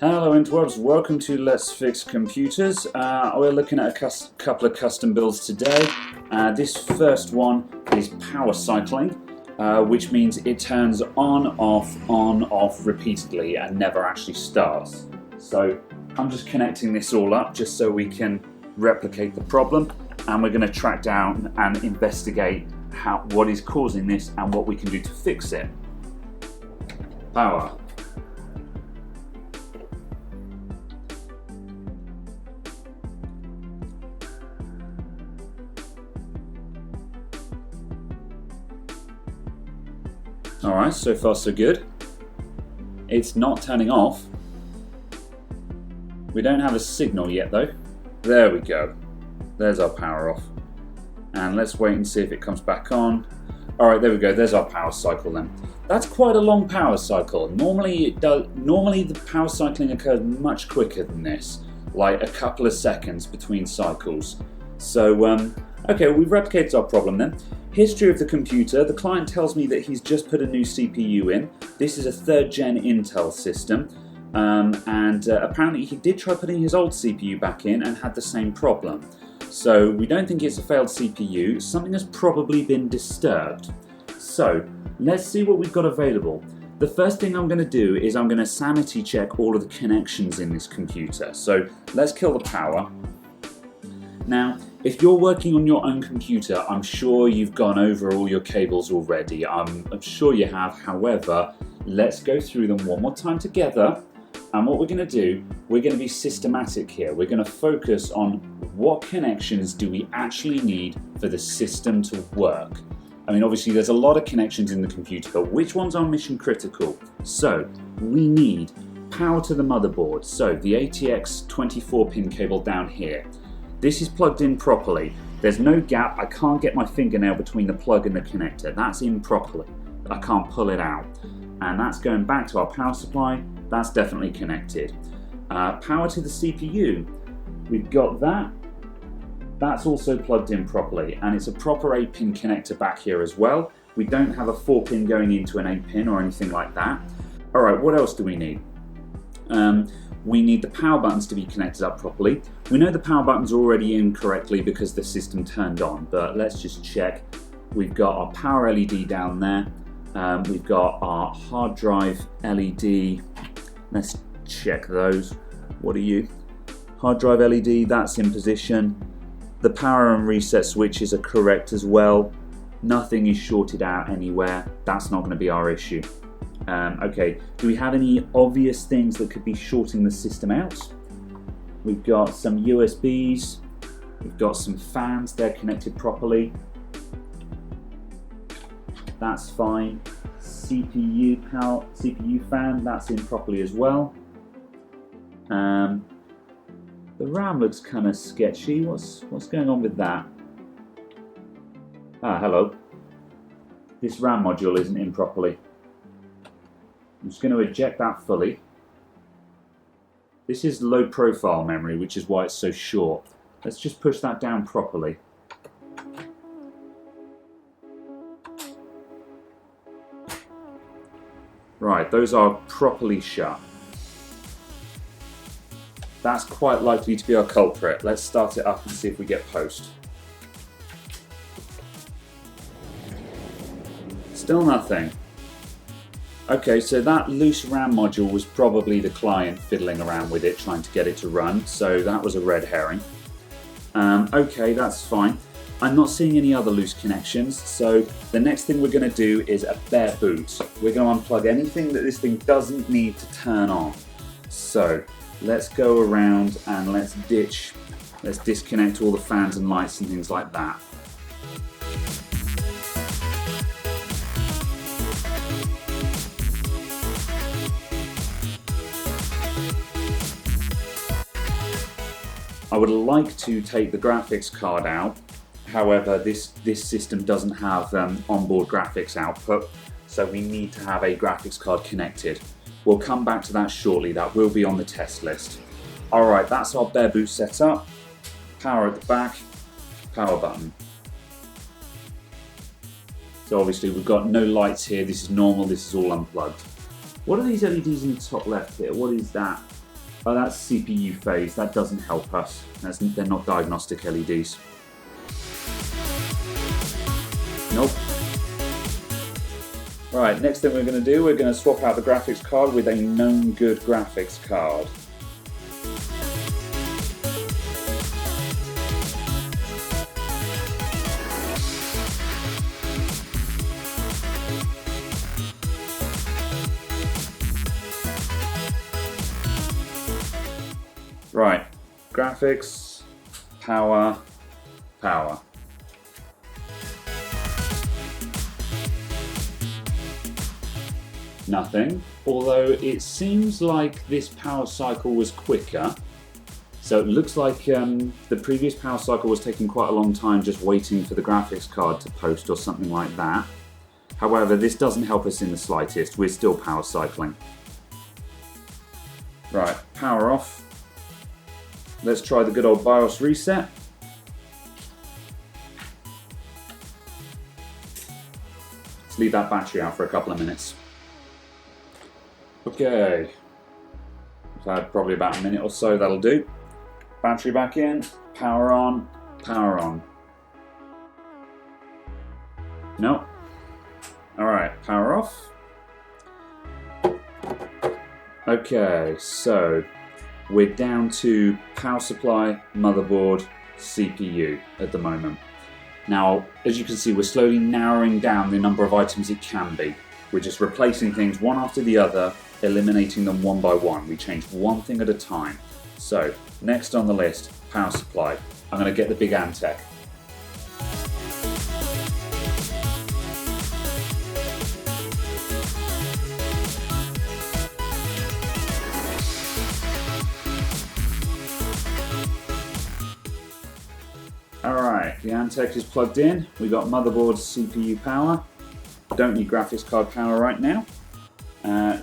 Hello interwebs, welcome to Let's Fix Computers. We're looking at a couple of custom builds today. This first one is power cycling, which means it turns on, off repeatedly and never actually starts. So I'm just connecting this all up just so we can replicate the problem, and we're going to track down and investigate what is causing this and what we can do to fix it. Power. Alright, so far so good. It's not turning off. We don't have a signal yet though. There we go. There's our power off. And let's wait and see if it comes back on. Alright, there we go. There's our power cycle then. That's quite a long power cycle. Normally the power cycling occurs much quicker than this, like a couple of seconds between cycles. So, okay, we've replicated our problem then. History of the computer. The client tells me that he's just put a new CPU in. This is a 3rd gen Intel system. Apparently he did try putting his old CPU back in and had the same problem. So we don't think it's a failed CPU. Something has probably been disturbed. So let's see what we've got available. The first thing I'm going to do is I'm going to sanity check all of the connections in this computer. So let's kill the power. Now, if you're working on your own computer, I'm sure you've gone over all your cables already. I'm sure you have. However, let's go through them one more time together. And what we're going to do, we're going to be systematic here. We're going to focus on what connections do we actually need for the system to work. I mean, obviously there's a lot of connections in the computer, but which ones are mission critical? So we need power to the motherboard. So the ATX 24-pin cable down here. This is plugged in properly. There's no gap. I can't get my fingernail between the plug and the connector. That's in properly. I can't pull it out. And that's going back to our power supply. That's definitely connected. Power to the CPU. We've got that. That's also plugged in properly. And it's a proper 8-pin connector back here as well. We don't have a 4-pin going into an 8-pin or anything like that. All right, what else do we need? We need the power buttons to be connected up properly. We know the power buttons are already in correctly because the system turned on, but let's just check. We've got our power LED down there. We've got our hard drive LED. Let's check those. What are you? Hard drive LED, that's in position. The power and reset switches are correct as well. Nothing is shorted out anywhere. That's not going to be our issue. Okay, do we have any obvious things that could be shorting the system out? We've got some USBs, we've got some fans, they're connected properly. That's fine. CPU fan, that's in properly as well. The RAM looks kind of sketchy. What's going on with that? Ah, hello. This RAM module isn't in properly. I'm just going to eject that fully. This is low profile memory, which is why it's so short. Let's just push that down properly. Right, those are properly shut. That's quite likely to be our culprit. Let's start it up and see if we get post. Still nothing. Okay, so that loose RAM module was probably the client fiddling around with it, trying to get it to run, so that was a red herring. Okay, that's fine. I'm not seeing any other loose connections, so the next thing we're going to do is a bare boot. We're going to unplug anything that this thing doesn't need to turn on. So let's go around and let's disconnect all the fans and lights and things like that. I would like to take the graphics card out. However, this system doesn't have onboard graphics output, so we need to have a graphics card connected. We'll come back to that shortly. That will be on the test list. Alright, that's our bare boot set up. Power at the back, power button. So obviously we've got no lights here, this is normal, this is all unplugged. What are these LEDs in the top left here? What is that? Oh, that's CPU phase. That doesn't help us. They're not diagnostic LEDs. Nope. Right, next thing we're going to do, we're going to swap out the graphics card with a known good graphics card. Right, graphics, power, power. Nothing, although it seems like this power cycle was quicker. So it looks like the previous power cycle was taking quite a long time just waiting for the graphics card to post or something like that. However, this doesn't help us in the slightest. We're still power cycling. Right, power off. Let's try the good old BIOS reset. Let's leave that battery out for a couple of minutes. Okay, we've had probably about a minute or so, that'll do. Battery back in, power on, power on. No. Alright, power off. Okay, so we're down to power supply, motherboard, CPU at the moment. Now, as you can see, we're slowly narrowing down the number of items it can be. We're just replacing things one after the other, eliminating them one by one. We change one thing at a time. So, next on the list, power supply. I'm going to get the big Antec. Alright, the Antec is plugged in. We've got motherboard, CPU power. Don't need graphics card power right now.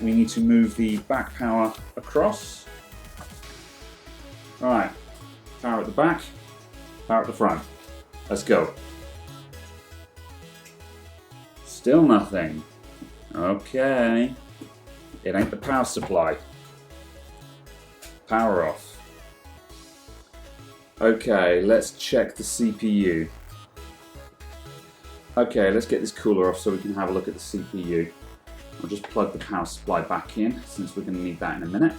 We need to move the back power across. Right, power at the back, power at the front. Let's go. Still nothing. Okay. It ain't the power supply. Power off. Okay, let's check the CPU. Okay, let's get this cooler off so we can have a look at the CPU. I'll just plug the power supply back in since we're going to need that in a minute.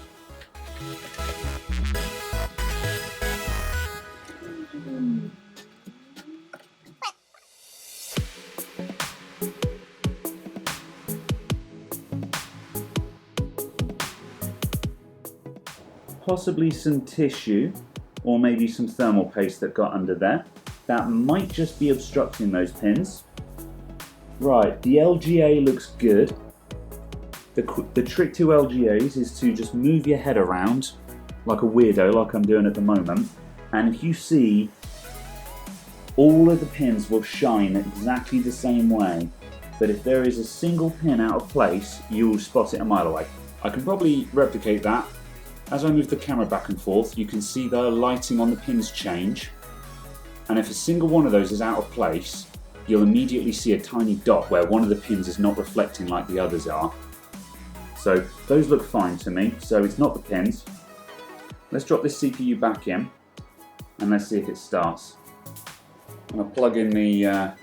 Possibly some tissue or maybe some thermal paste that got under there. That might just be obstructing those pins. Right, the LGA looks good. The trick to LGAs is to just move your head around like a weirdo, like I'm doing at the moment, and if you see, all of the pins will shine exactly the same way, but if there is a single pin out of place, you will spot it a mile away. I can probably replicate that. As I move the camera back and forth, you can see the lighting on the pins change, and if a single one of those is out of place, you'll immediately see a tiny dot where one of the pins is not reflecting like the others are. So those look fine to me, so it's not the pins. Let's drop this CPU back in and let's see if it starts. I'm going to plug in the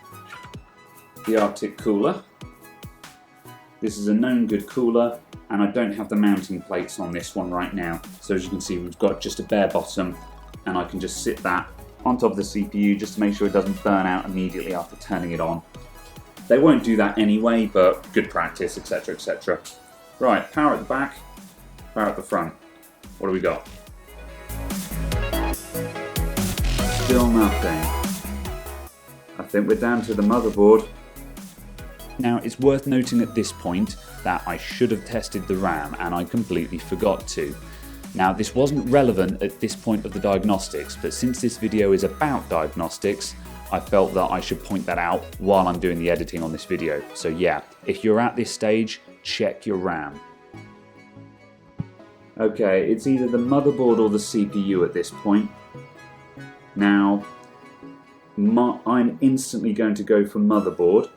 Arctic cooler. This is a known good cooler and I don't have the mounting plates on this one right now. So as you can see, we've got just a bare bottom and I can just sit that on top of the CPU just to make sure it doesn't burn out immediately after turning it on. They won't do that anyway, but good practice, etc, etc. Right, power at the back, power at the front. What do we got? Still nothing. I think we're down to the motherboard. Now, it's worth noting at this point that I should have tested the RAM and I completely forgot to. Now, this wasn't relevant at this point of the diagnostics, but since this video is about diagnostics, I felt that I should point that out while I'm doing the editing on this video. So yeah, if you're at this stage, check your RAM. Okay, it's either the motherboard or the CPU at this point. Now, I'm instantly going to go for motherboard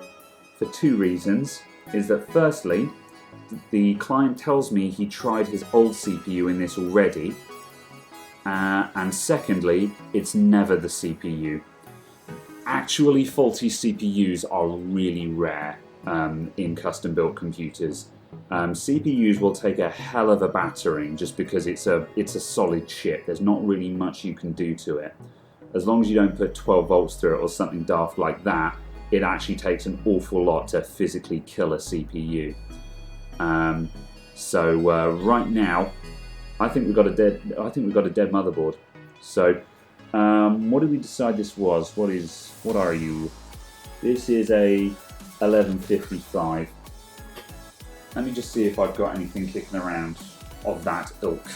for two reasons. Is that firstly, the client tells me he tried his old CPU in this already, and secondly, it's never the CPU. Actually faulty CPUs are really rare in custom-built computers. CPUs will take a hell of a battering just because it's a solid chip. There's not really much you can do to it. As long as you don't put 12 volts through it or something daft like that, it actually takes an awful lot to physically kill a CPU. Right now, I think we've got a dead motherboard. So, what did we decide this was? What are you? This is a 1155. Let me just see if I've got anything kicking around of that ilk.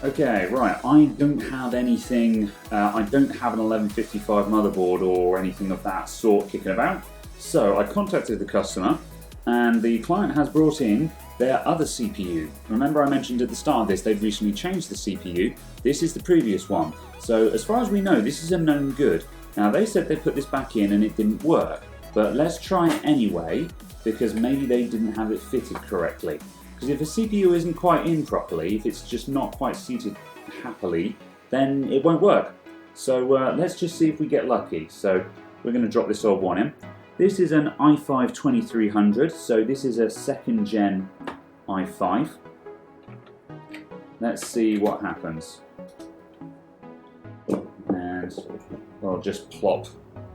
Okay, right, I don't have anything, I don't have an 1155 motherboard or anything of that sort kicking about. So I contacted the customer and the client has brought in their other CPU. Remember I mentioned at the start of this, they've recently changed the CPU. This is the previous one. So as far as we know, this is a known good. Now they said they put this back in and it didn't work, but let's try it anyway, because maybe they didn't have it fitted correctly. Because if a CPU isn't quite in properly, if it's just not quite seated happily, then it won't work. So let's just see if we get lucky. So we're going to drop this old one in. This is an i5 2300, so this is a second gen i5. Let's see what happens. And I'll just plop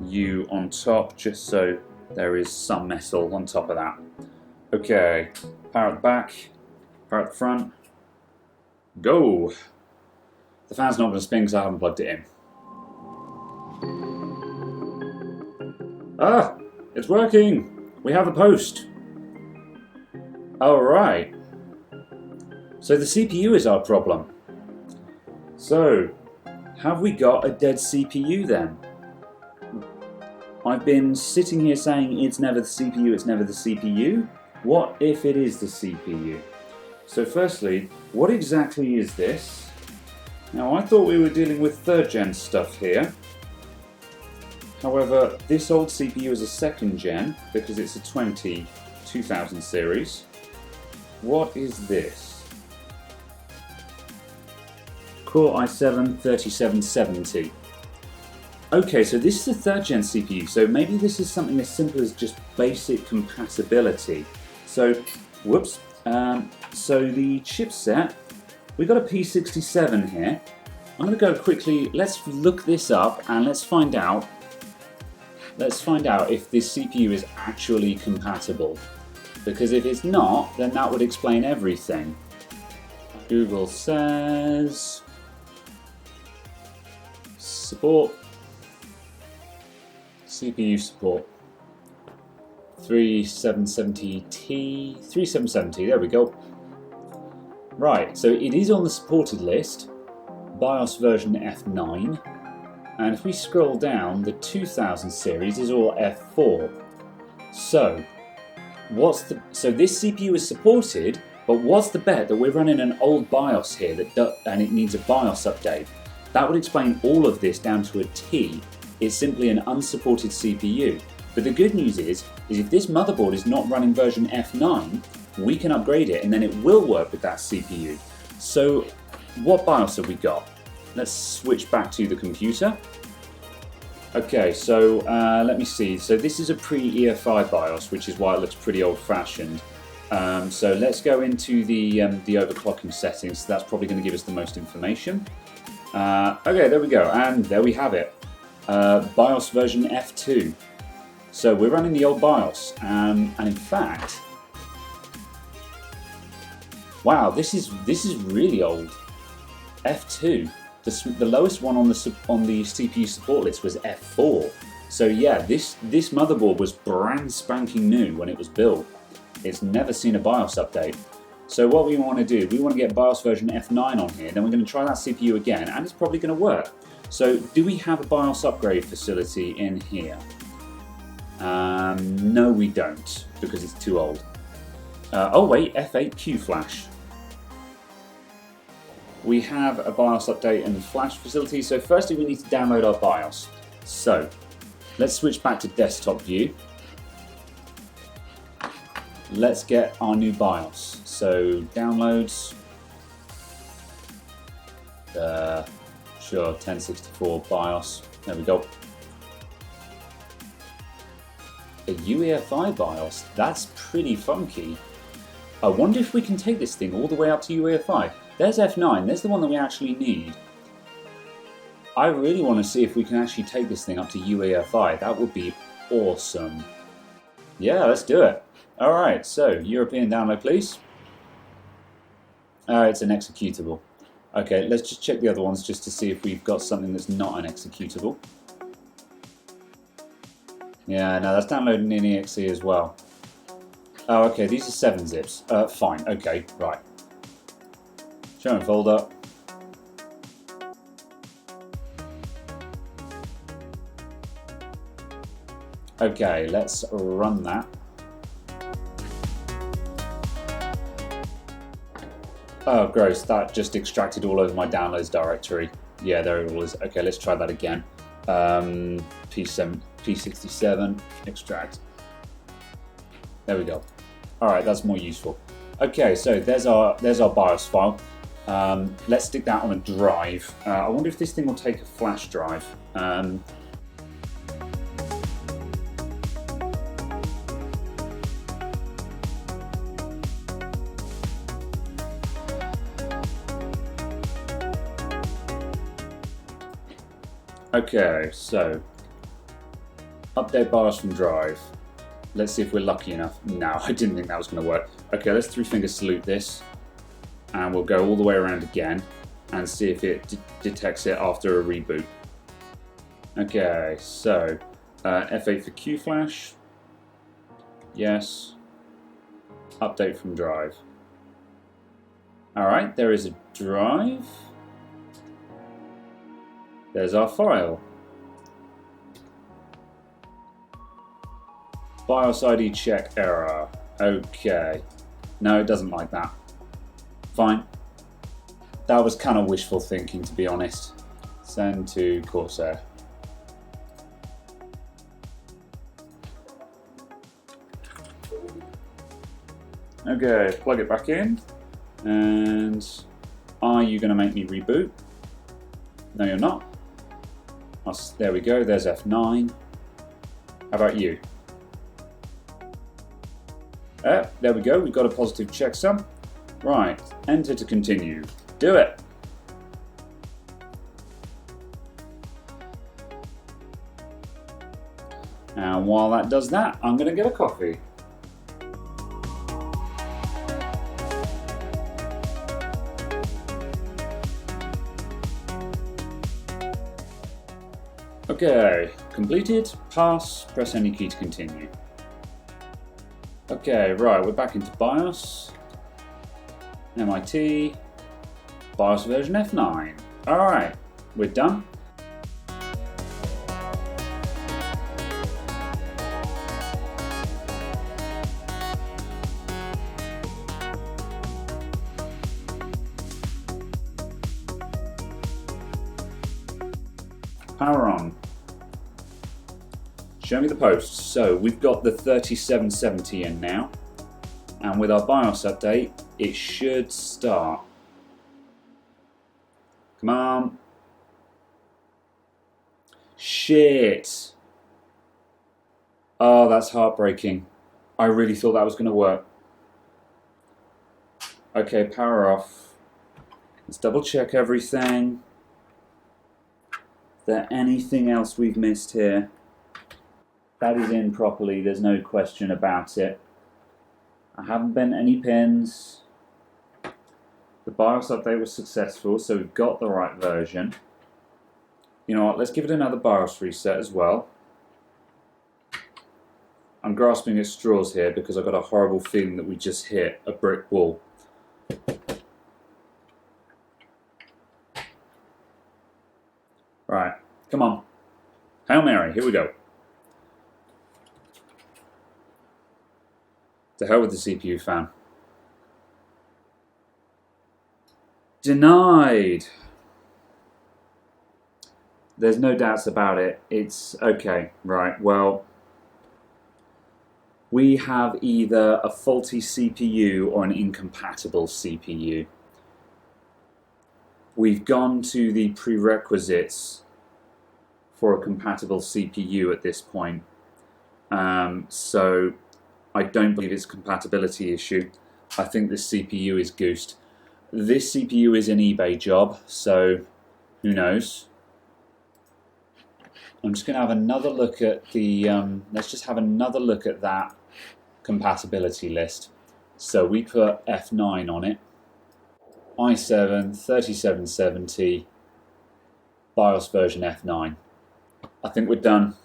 you on top just so there is some metal on top of that. Okay, power at the back, power at the front, go! The fan's not going to spin because I haven't plugged it in. Ah, it's working! We have a post. Alright. So the CPU is our problem. So, have we got a dead CPU then? I've been sitting here saying it's never the CPU, it's never the CPU. What if it is the CPU? So firstly, what exactly is this? Now I thought we were dealing with third gen stuff here. However, this old CPU is a second gen because it's a 2000 series. What is this? Core i7 3770. Okay, so this is a third gen CPU, so maybe this is something as simple as just basic compatibility. So, whoops, so the chipset, we've got a P67 here. I'm going to go quickly, let's look this up and let's find out if this CPU is actually compatible. Because if it's not, then that would explain everything. Google says support, CPU support, 3770T, 3770, there we go. Right, so it is on the supported list, BIOS version F9, and if we scroll down, the 2000 series is all F4. So this CPU is supported, but what's the bet that we're running an old BIOS here and it needs a BIOS update? That would explain all of this down to a T. It's simply an unsupported CPU. But the good news is if this motherboard is not running version F9, we can upgrade it and then it will work with that CPU. So what BIOS have we got? Let's switch back to the computer. Okay, so let me see. So this is a pre-EFI BIOS, which is why it looks pretty old-fashioned. So let's go into the overclocking settings. That's probably going to give us the most information. Okay, there we go, and there we have it. BIOS version F2. So we're running the old BIOS, and in fact, wow, this is really old. F2. The lowest one on the CPU support list was F4. So yeah, this motherboard was brand spanking new when it was built. It's never seen a BIOS update. So what we want to do, we want to get BIOS version F9 on here, then we're going to try that CPU again, and it's probably going to work. So do we have a BIOS upgrade facility in here? No we don't, because it's too old. Oh wait, F8 Q Flash. We have a BIOS update and flash facility, so firstly we need to download our BIOS. So let's switch back to desktop view. let's get our new BIOS. So downloads, sure, 1064 BIOS, there we go. A UEFI BIOS, that's pretty funky. I wonder if we can take this thing all the way up to UEFI. There's F9, there's the one that we actually need. I really want to see if we can actually take this thing up to UEFI. That would be awesome. Yeah, let's do it. Alright, so European download, please. It's an executable. Okay, let's just check the other ones just to see if we've got something that's not an executable. Yeah, no, that's downloading in exe as well. Oh, okay, these are 7 zips. Fine, okay, right. Show and folder. Okay, let's run that. Oh, gross, that just extracted all over my downloads directory. Yeah, there it all is. Okay, let's try that again. P67, extract. There we go. Alright, that's more useful. Okay, so there's our BIOS file. Let's stick that on a drive. I wonder if this thing will take a flash drive. Okay, so update BIOS from drive. Let's see if we're lucky enough. No, I didn't think that was going to work. Okay, let's 3-finger salute this, and we'll go all the way around again and see if it detects it after a reboot. Okay, so F8 for Q flash. Yes. Update from drive. Alright, there is a drive. There's our file. BIOS ID check error. Okay. No, it doesn't like that. Fine. That was kind of wishful thinking, to be honest. Send to Corsair. Okay, plug it back in. And are you going to make me reboot? No, you're not. There we go, there's F9. How about you? There we go, we've got a positive checksum. Right, enter to continue. Do it! And while that does that, I'm going to get a coffee. Okay, completed, pass, press any key to continue. Okay, right, we're back into BIOS. MIT, BIOS version F9. Alright, we're done. Power on. Show me the posts. So we've got the 3770 in now, and with our BIOS update, it should start. Come on. Shit. Oh, that's heartbreaking. I really thought that was going to work. Okay, power off. Let's double check everything. Is there anything else we've missed here? That is in properly, there's no question about it. I haven't bent any pins. The BIOS update was successful, so we've got the right version. You know what, let's give it another BIOS reset as well. I'm grasping at straws here because I've got a horrible feeling that we just hit a brick wall. Right, come on. Hail Mary, here we go. To hell with the CPU fan. Denied. There's no doubts about it. It's okay, right, well, we have either a faulty CPU or an incompatible CPU. We've gone to the prerequisites for a compatible CPU at this point. So I don't believe it's a compatibility issue. I think this CPU is goosed. This CPU is an eBay job, so who knows? I'm just going to have another look at the, let's just have another look at that compatibility list. So we put F9 on it, i7 3770, BIOS version F9. I think we're done.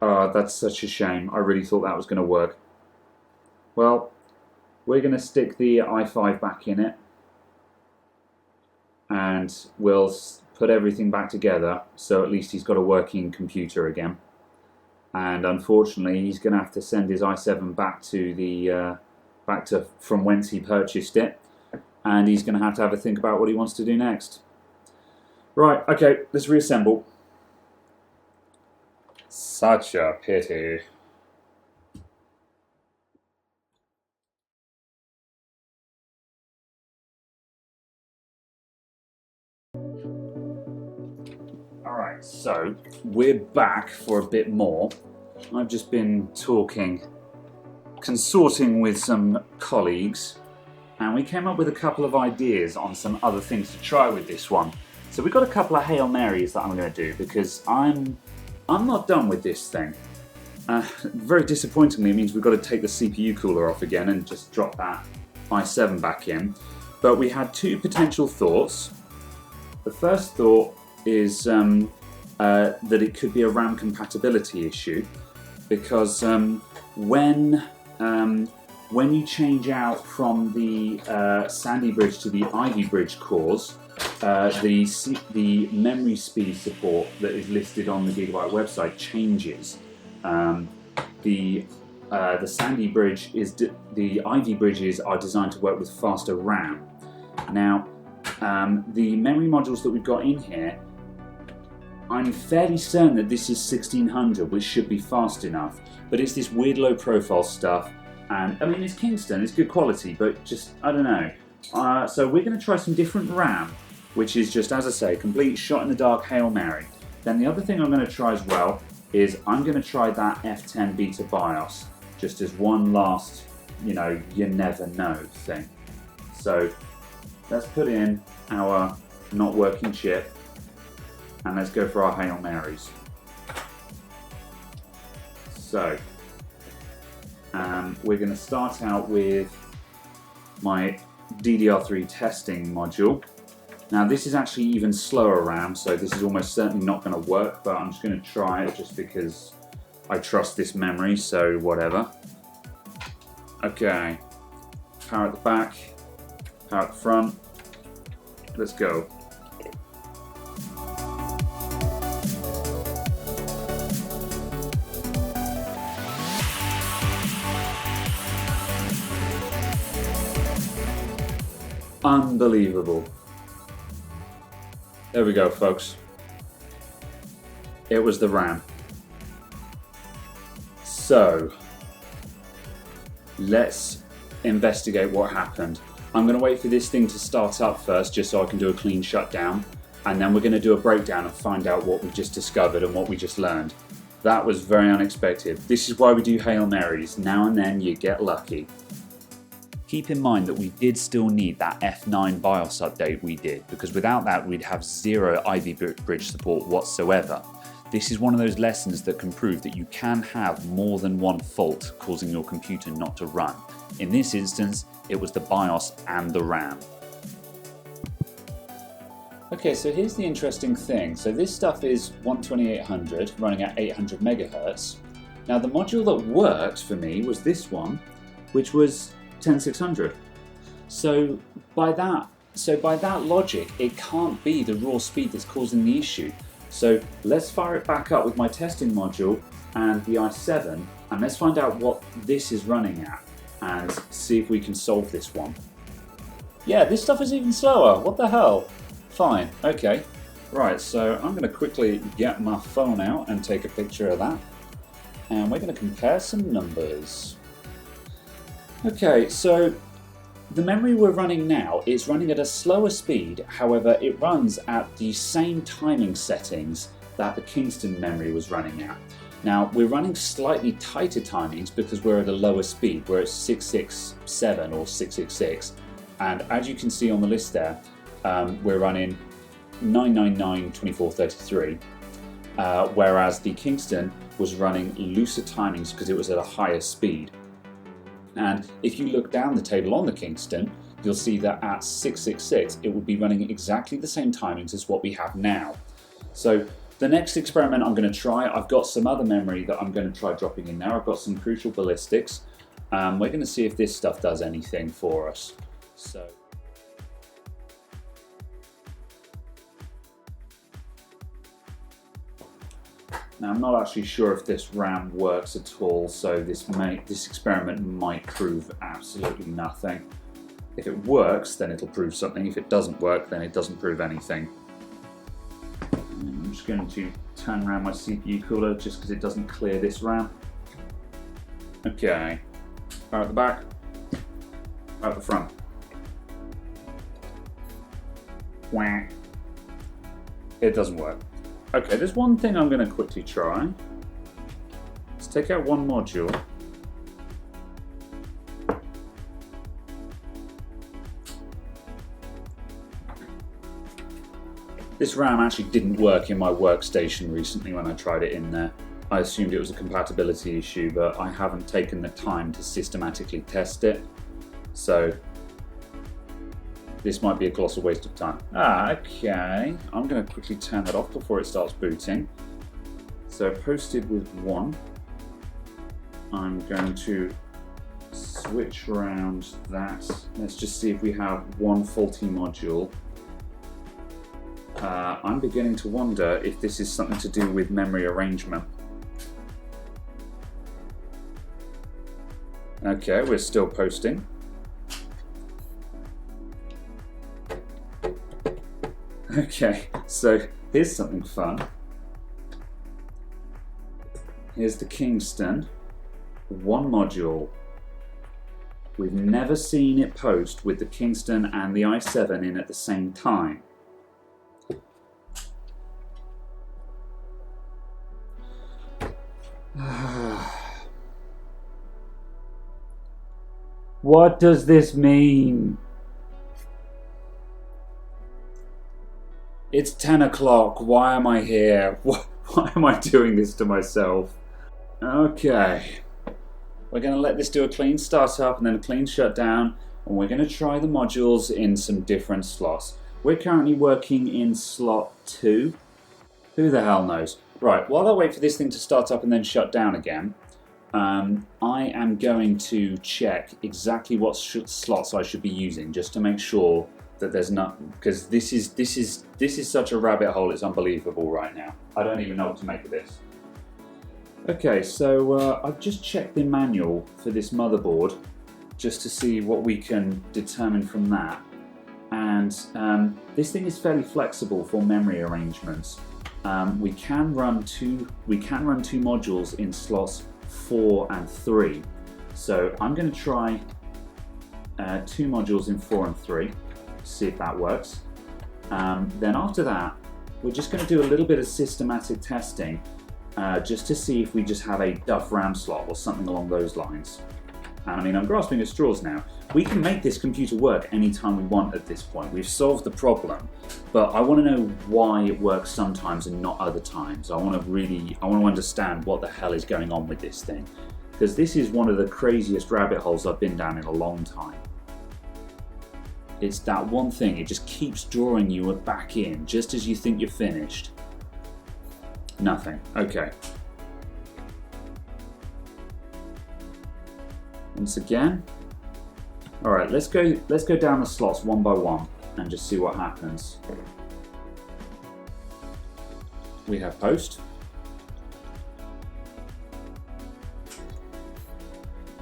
Oh, that's such a shame. I really thought that was going to work. Well, we're going to stick the i5 back in it, and we'll put everything back together, so at least he's got a working computer again. And unfortunately, he's going to have to send his i7 back to the from whence he purchased it, and he's going to have a think about what he wants to do next. Right, okay, let's reassemble. Such a pity. Alright, so we're back for a bit more. I've just been consorting with some colleagues, and we came up with a couple of ideas on some other things to try with this one. So we've got a couple of Hail Marys that I'm going to do, because I'm not done with this thing. Very disappointingly, it means we've got to take the CPU cooler off again and just drop that i7 back in. But we had two potential thoughts. The first thought is that it could be a RAM compatibility issue, because when you change out from the Sandy Bridge to the Ivy Bridge cores, the memory speed support that is listed on the Gigabyte website changes. The Sandy Bridge the Ivy bridges are designed to work with faster RAM. Now, the memory modules that we've got in here, I'm fairly certain that this is 1600, which should be fast enough, but it's this weird low profile stuff, and I mean, it's Kingston, it's good quality, but just, I don't know. So we're going to try some different RAM, which is just, as I say, complete shot in the dark Hail Mary. Then the other thing I'm going to try as well is I'm going to try that F10 beta BIOS, just as one last, you never know thing. So let's put in our not working chip, and let's go for our Hail Marys. So we're going to start out with my DDR3 testing module. Now this is actually even slower RAM, so this is almost certainly not going to work, but I'm just going to try it just because I trust this memory, so whatever. Okay, power at the back, power at the front, let's go. Unbelievable. There we go, folks. It was the RAM. So, let's investigate what happened. I'm going to wait for this thing to start up first, just so I can do a clean shutdown, and then we're going to do a breakdown and find out what we just discovered and what we just learned. That was very unexpected. This is why we do Hail Marys. Now and then you get lucky. Keep in mind that we did still need that F9 BIOS update we did, because without that we'd have zero Ivy Bridge support whatsoever. This is one of those lessons that can prove that you can have more than one fault causing your computer not to run. In this instance, it was the BIOS and the RAM. Okay, so here's the interesting thing. So this stuff is 12800 running at 800 megahertz. Now the module that worked for me was this one, which was 10600. So by that logic, it can't be the raw speed that's causing the issue. So let's fire it back up with my testing module and the i7, and let's find out what this is running at and see if we can solve this one. Yeah, this stuff is even slower. What the hell? Fine, okay. Right, so I'm going to quickly get my phone out and take a picture of that. and we're going to compare some numbers. Okay, so the memory we're running now is running at a slower speed, however it runs at the same timing settings that the Kingston memory was running at. Now we're running slightly tighter timings because we're at a lower speed, we're at 667 or 666, and as you can see on the list there, we're running 999 2433, whereas the Kingston was running looser timings because it was at a higher speed. And if you look down the table on the Kingston, you'll see that at 666 it would be running exactly the same timings as what we have now. So the next experiment I'm going to try, I've got some other memory that I'm going to try dropping in there. I've got some crucial ballistics. We're going to see if this stuff does anything for us. So now I'm not actually sure if this RAM works at all, so this experiment might prove absolutely nothing. If it works, then it'll prove something. If it doesn't work, then it doesn't prove anything. I'm just going to turn around my CPU cooler just because it doesn't clear this RAM. Okay, out the back, out the front. Wah. It doesn't work. Okay, there's one thing I'm going to quickly try. Let's take out one module. This RAM actually didn't work in my workstation recently when I tried it in there. I assumed it was a compatibility issue, but I haven't taken the time to systematically test it. So this might be a colossal waste of time. Okay, I'm going to quickly turn that off before it starts booting. So posted with 1. I'm going to switch around that. Let's just see if we have one faulty module. I'm beginning to wonder if this is something to do with memory arrangement. Okay, we're still posting. Okay, so here's something fun. Here's the Kingston, one module. We've never seen it post with the Kingston and the i7 in at the same time. What does this mean? It's 10 o'clock. Why am I here? Why am I doing this to myself? Okay. We're going to let this do a clean startup and then a clean shutdown, and we're going to try the modules in some different slots. We're currently working in slot 2. Who the hell knows? Right, while I wait for this thing to start up and then shut down again, I am going to check exactly what slots I should be using, just to make sure that there's not, because this is such a rabbit hole. It's unbelievable right now. I don't even know what to make of this. Okay, so I've just checked the manual for this motherboard just to see what we can determine from that. And this thing is fairly flexible for memory arrangements. We can run two modules in slots 4 and 3. So I'm going to try 2 modules in 4 and 3, see if that works. Then after that, we're just going to do a little bit of systematic testing just to see if we just have a duff RAM slot or something along those lines. And I mean, I'm grasping at straws now. We can make this computer work anytime we want at this point. We've solved the problem, but I want to know why it works sometimes and not other times. I want to understand what the hell is going on with this thing, because this is one of the craziest rabbit holes I've been down in a long time. It's that one thing, it just keeps drawing you back in just as you think you're finished. Nothing. Okay. Once again. Alright, let's go down the slots one by one and just see what happens. We have post.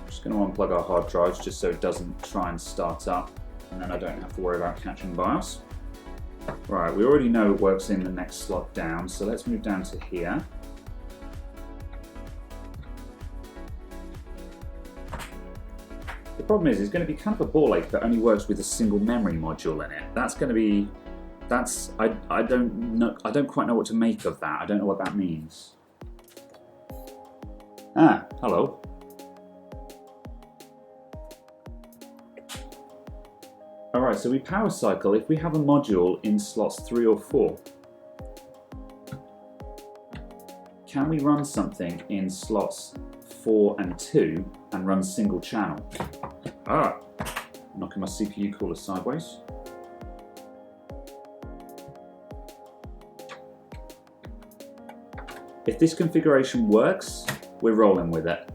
Just going to unplug our hard drives just so it doesn't try and start up, and then I don't have to worry about catching BIOS. Right, we already know it works in the next slot down, so let's move down to here. The problem is, it's going to be kind of a ball ache that only works with a single memory module in it. That's going to be, I don't know, I don't quite know what to make of that. I don't know what that means. Ah, hello. Alright, so we power cycle if we have a module in slots 3 or 4. Can we run something in slots 4 and 2 and run single channel? Ah, knocking my CPU cooler sideways. If this configuration works, we're rolling with it.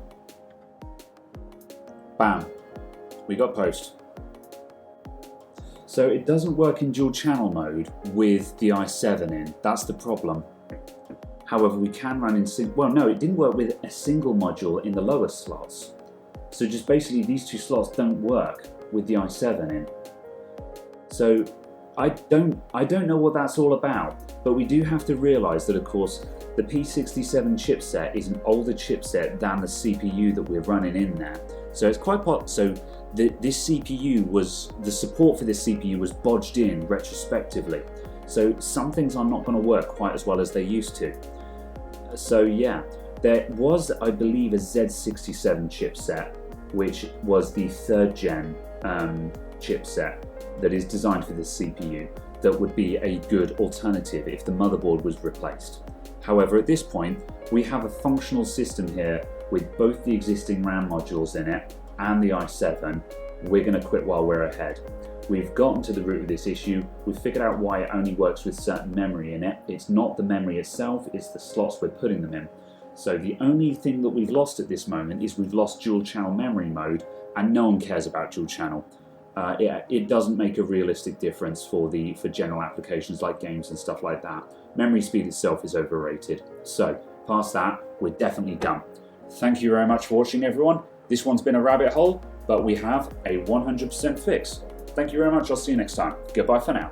Bam, we got post. So it doesn't work in dual channel mode with the i7 in, that's the problem. However, we can run in well no, it didn't work with a single module in the lower slots. So just basically these two slots don't work with the i7 in. So I don't know what that's all about, but we do have to realise that of course the P67 chipset is an older chipset than the CPU that we're running in there. So it's quite this CPU was, the support for this CPU was bodged in retrospectively. So some things are not going to work quite as well as they used to. So yeah, there was, I believe, a Z67 chipset, which was the 3rd gen chipset that is designed for this CPU, that would be a good alternative if the motherboard was replaced. However, at this point, we have a functional system here with both the existing RAM modules in it and the i7. We're going to quit while we're ahead. We've gotten to the root of this issue. We've figured out why it only works with certain memory in it. It's not the memory itself, it's the slots we're putting them in. So the only thing that we've lost at this moment is we've lost dual channel memory mode, and no one cares about dual channel. It doesn't make a realistic difference for general applications like games and stuff like that. Memory speed itself is overrated. So past that, we're definitely done. Thank you very much for watching, everyone. This one's been a rabbit hole, but we have a 100% fix. Thank you very much. I'll see you next time. Goodbye for now.